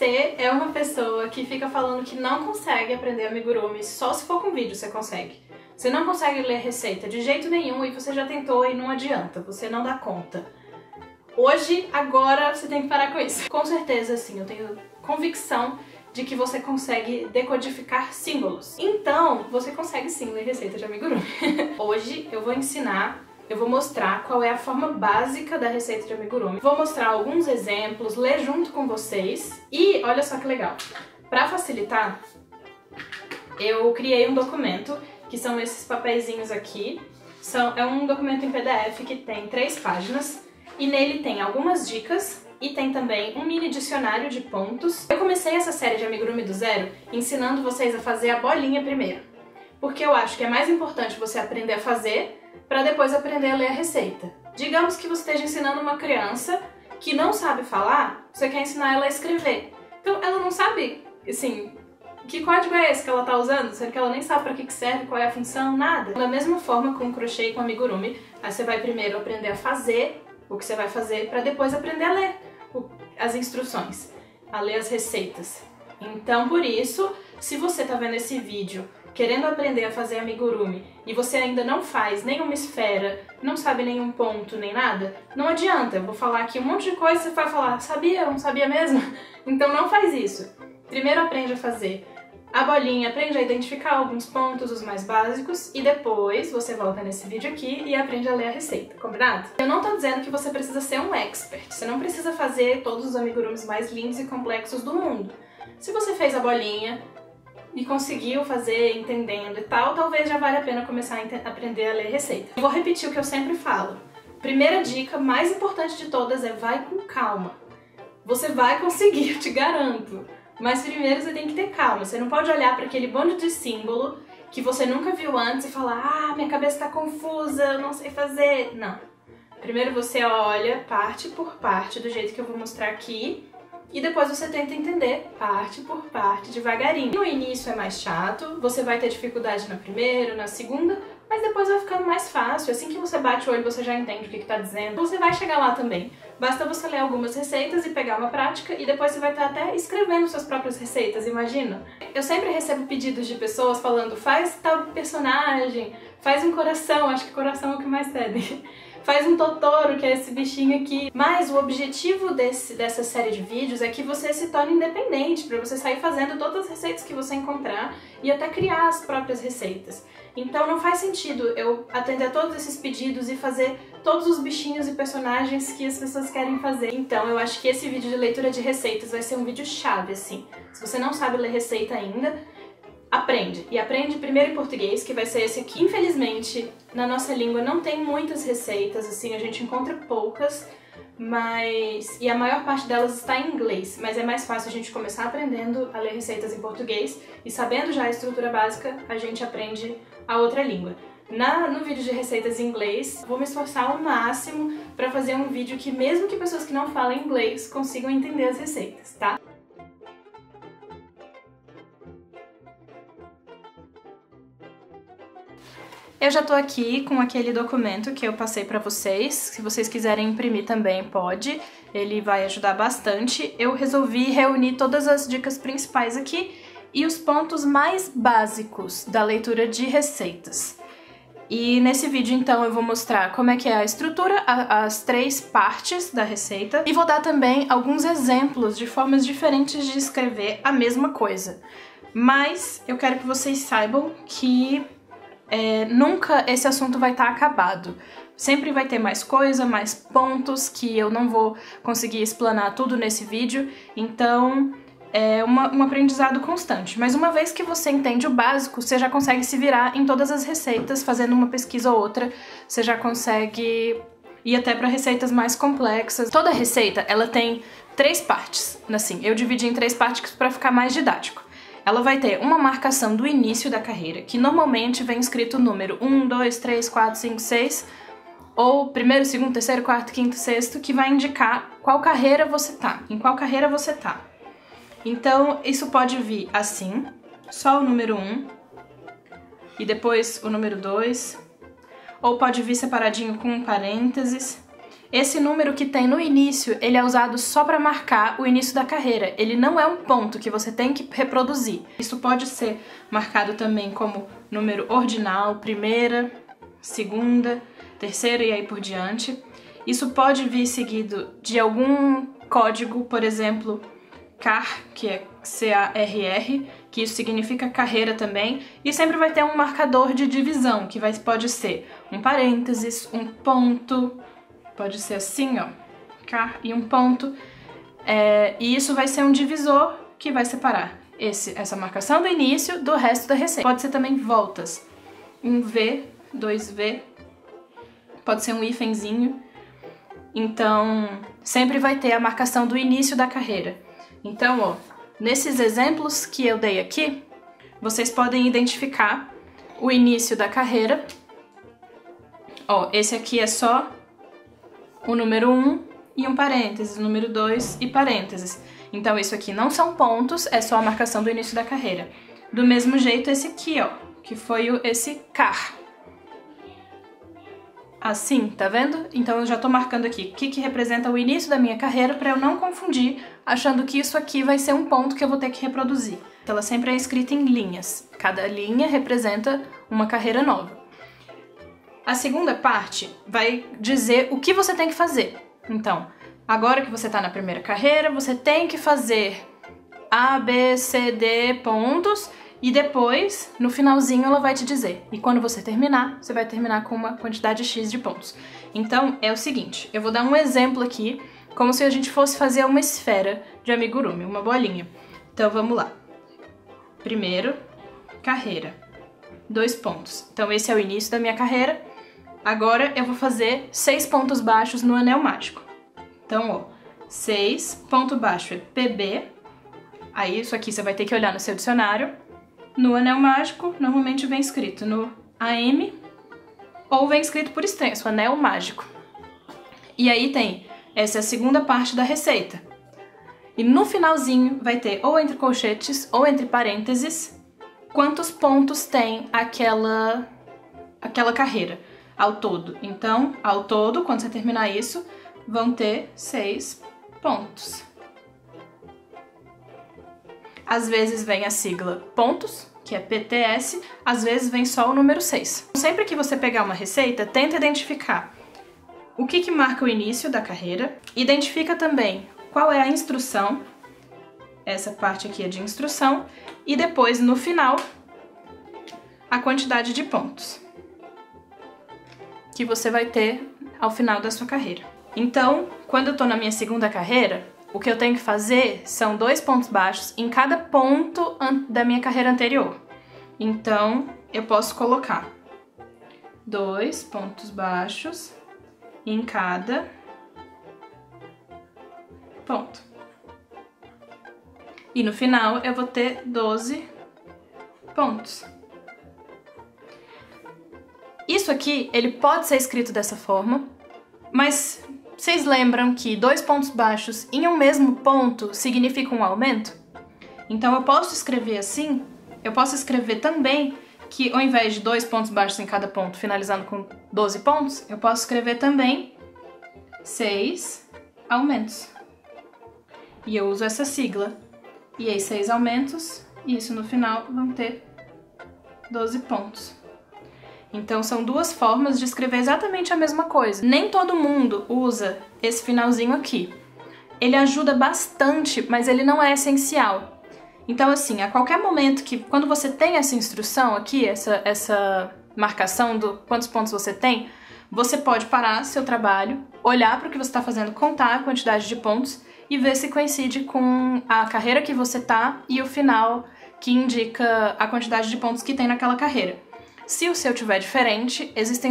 você é uma pessoa que fica falando que não consegue aprender amigurumi, só se for com vídeo você consegue. Você não consegue ler receita de jeito nenhum e você já tentou e não adianta, você não dá conta. Hoje, agora, você tem que parar com isso. Com certeza, sim, eu tenho convicção de que você consegue decodificar símbolos. Então, você consegue sim ler receita de amigurumi. Hoje eu vou ensinar, eu vou mostrar qual é a forma básica da receita de amigurumi. Vou mostrar alguns exemplos, ler junto com vocês e olha só que legal. Para facilitar, eu criei um documento, que são esses papeizinhos aqui. É um documento em PDF que tem 3 páginas e nele tem algumas dicas e tem também um mini dicionário de pontos. Eu comecei essa série de amigurumi do zero ensinando vocês a fazer a bolinha primeiro, porque eu acho que é mais importante você aprender a fazer para depois aprender a ler a receita. Digamos que você esteja ensinando uma criança que não sabe falar, você quer ensinar ela a escrever. Então ela não sabe, assim, que código é esse que ela tá usando, sendo que ela nem sabe para que serve, qual é a função, nada. Da mesma forma com crochê e com amigurumi, aí você vai primeiro aprender a fazer o que você vai fazer para depois aprender a ler as instruções, a ler as receitas. Então, por isso, se você tá vendo esse vídeo querendo aprender a fazer amigurumi e você ainda não faz nenhuma esfera, não sabe nenhum ponto, nem nada, não adianta. Eu vou falar aqui um monte de coisa e você vai falar, sabia? Não sabia mesmo? Então não faz isso. Primeiro aprende a fazer a bolinha, aprende a identificar alguns pontos, os mais básicos, e depois você volta nesse vídeo aqui e aprende a ler a receita, combinado? Eu não tô dizendo que você precisa ser um expert, você não precisa fazer todos os amigurumis mais lindos e complexos do mundo. Se você fez a bolinha e conseguiu fazer entendendo e tal, talvez já valha a pena começar a aprender a ler receita. Eu vou repetir o que eu sempre falo. Primeira dica, mais importante de todas, é vai com calma. Você vai conseguir, eu te garanto. Mas primeiro você tem que ter calma, você não pode olhar para aquele bando de símbolo que você nunca viu antes e falar, ah, minha cabeça tá confusa, eu não sei fazer. Não. Primeiro você olha parte por parte, do jeito que eu vou mostrar aqui, e depois você tenta entender parte por parte, devagarinho. No início é mais chato, você vai ter dificuldade na primeira, na segunda, mas depois vai ficando mais fácil. Assim que você bate o olho, você já entende o que tá dizendo. Você vai chegar lá também. Basta você ler algumas receitas e pegar uma prática e depois você vai estar até escrevendo suas próprias receitas, imagina? Eu sempre recebo pedidos de pessoas falando, faz tal personagem, faz um coração, acho que coração é o que mais pedem. Faz um Totoro, que é esse bichinho aqui. Mas o objetivo dessa série de vídeos é que você se torne independente, para você sair fazendo todas as receitas que você encontrar e até criar as próprias receitas. Então não faz sentido eu atender a todos esses pedidos e fazer todos os bichinhos e personagens que as pessoas querem fazer. Então eu acho que esse vídeo de leitura de receitas vai ser um vídeo chave, assim. Se você não sabe ler receita ainda, aprende. E aprende primeiro em português, que vai ser esse aqui. Infelizmente, na nossa língua não tem muitas receitas, assim, a gente encontra poucas, e a maior parte delas está em inglês, mas é mais fácil a gente começar aprendendo a ler receitas em português e sabendo já a estrutura básica, a gente aprende a outra língua. No vídeo de receitas em inglês, vou me esforçar ao máximo para fazer um vídeo que mesmo que pessoas que não falam inglês consigam entender as receitas, tá? Eu já tô aqui com aquele documento que eu passei pra vocês. Se vocês quiserem imprimir também, pode. Ele vai ajudar bastante. Eu resolvi reunir todas as dicas principais aqui e os pontos mais básicos da leitura de receitas. E nesse vídeo, então, eu vou mostrar como é que é a estrutura, as 3 partes da receita, e vou dar também alguns exemplos de formas diferentes de escrever a mesma coisa. Mas eu quero que vocês saibam que nunca esse assunto vai estar acabado. Sempre vai ter mais coisa, mais pontos que eu não vou conseguir explanar tudo nesse vídeo, então é um aprendizado constante. Mas uma vez que você entende o básico, você já consegue se virar em todas as receitas, fazendo uma pesquisa ou outra, você já consegue ir até para receitas mais complexas. Toda receita, ela tem 3 partes, assim, eu dividi em 3 partes para ficar mais didático. Ela vai ter uma marcação do início da carreira, que normalmente vem escrito o número 1, 2, 3, 4, 5, 6, ou primeiro, segundo, terceiro, quarto, quinto, sexto, que vai indicar qual carreira você tá, em qual carreira você tá. Então, isso pode vir assim, só o número 1, e depois o número 2, ou pode vir separadinho com um parênteses. esse número que tem no início, ele é usado só para marcar o início da carreira. Ele não é um ponto que você tem que reproduzir. Isso pode ser marcado também como número ordinal, primeira, segunda, terceira e aí por diante. Isso pode vir seguido de algum código, por exemplo, CAR, que é C-A-R-R, que isso significa carreira também, e sempre vai ter um marcador de divisão, que pode ser um parênteses, um ponto, pode ser assim, ó, CAR e um ponto, e isso vai ser um divisor que vai separar essa marcação do início do resto da receita. Pode ser também voltas, um V, 2V, pode ser um hífenzinho, então sempre vai ter a marcação do início da carreira. Então, ó, nesses exemplos que eu dei aqui, vocês podem identificar o início da carreira. Ó, esse aqui é só o número 1 e um parênteses, o número 2 e parênteses. Então isso aqui não são pontos, é só a marcação do início da carreira. Do mesmo jeito esse aqui, ó, que foi esse CAR. Assim, tá vendo? Então eu já tô marcando aqui o que representa o início da minha carreira para eu não confundir, achando que isso aqui vai ser um ponto que eu vou ter que reproduzir. Ela sempre é escrita em linhas. Cada linha representa uma carreira nova. A segunda parte vai dizer o que você tem que fazer. Então, agora que você tá na primeira carreira, você tem que fazer A, B, C, D pontos. E depois, no finalzinho, ela vai te dizer. E quando você terminar, você vai terminar com uma quantidade X de pontos. Então, é o seguinte, eu vou dar um exemplo aqui, como se a gente fosse fazer uma esfera de amigurumi, uma bolinha. Então, vamos lá. Primeiro, carreira. 2 pontos. Então, esse é o início da minha carreira. Agora, eu vou fazer 6 pontos baixos no anel mágico. Então, ó, 6, ponto baixo é PB. Aí, isso aqui você vai ter que olhar no seu dicionário. No anel mágico, normalmente vem escrito no AM ou vem escrito por extenso, anel mágico. E aí tem, essa é a segunda parte da receita. E no finalzinho vai ter, ou entre colchetes ou entre parênteses, quantos pontos tem aquela carreira ao todo. Então, ao todo, quando você terminar isso, vão ter 6 pontos. Às vezes vem a sigla pontos, que é PTS, às vezes vem só o número 6. Sempre que você pegar uma receita, tenta identificar o que marca o início da carreira, identifica também qual é a instrução, essa parte aqui é de instrução, e depois, no final, a quantidade de pontos que você vai ter ao final da sua carreira. Então, quando eu tô na minha segunda carreira, o que eu tenho que fazer são 2 pontos baixos em cada ponto da minha carreira anterior. Então, eu posso colocar 2 pontos baixos em cada ponto. E no final, eu vou ter 12 pontos. Isso aqui, ele pode ser escrito dessa forma, mas vocês lembram que 2 pontos baixos em um mesmo ponto significa um aumento? Então eu posso escrever assim, eu posso escrever também que ao invés de 2 pontos baixos em cada ponto, finalizando com 12 pontos, eu posso escrever também 6 aumentos. E eu uso essa sigla. E aí 6 aumentos, e isso no final vão ter 12 pontos. Então são 2 formas de escrever exatamente a mesma coisa. Nem todo mundo usa esse finalzinho aqui. Ele ajuda bastante, mas ele não é essencial. Então assim, a qualquer momento quando você tem essa instrução aqui, essa marcação do quantos pontos você tem, você pode parar seu trabalho, olhar para o que você está fazendo, contar a quantidade de pontos e ver se coincide com a carreira que você tá e o final que indica a quantidade de pontos que tem naquela carreira. Se o seu tiver diferente, existem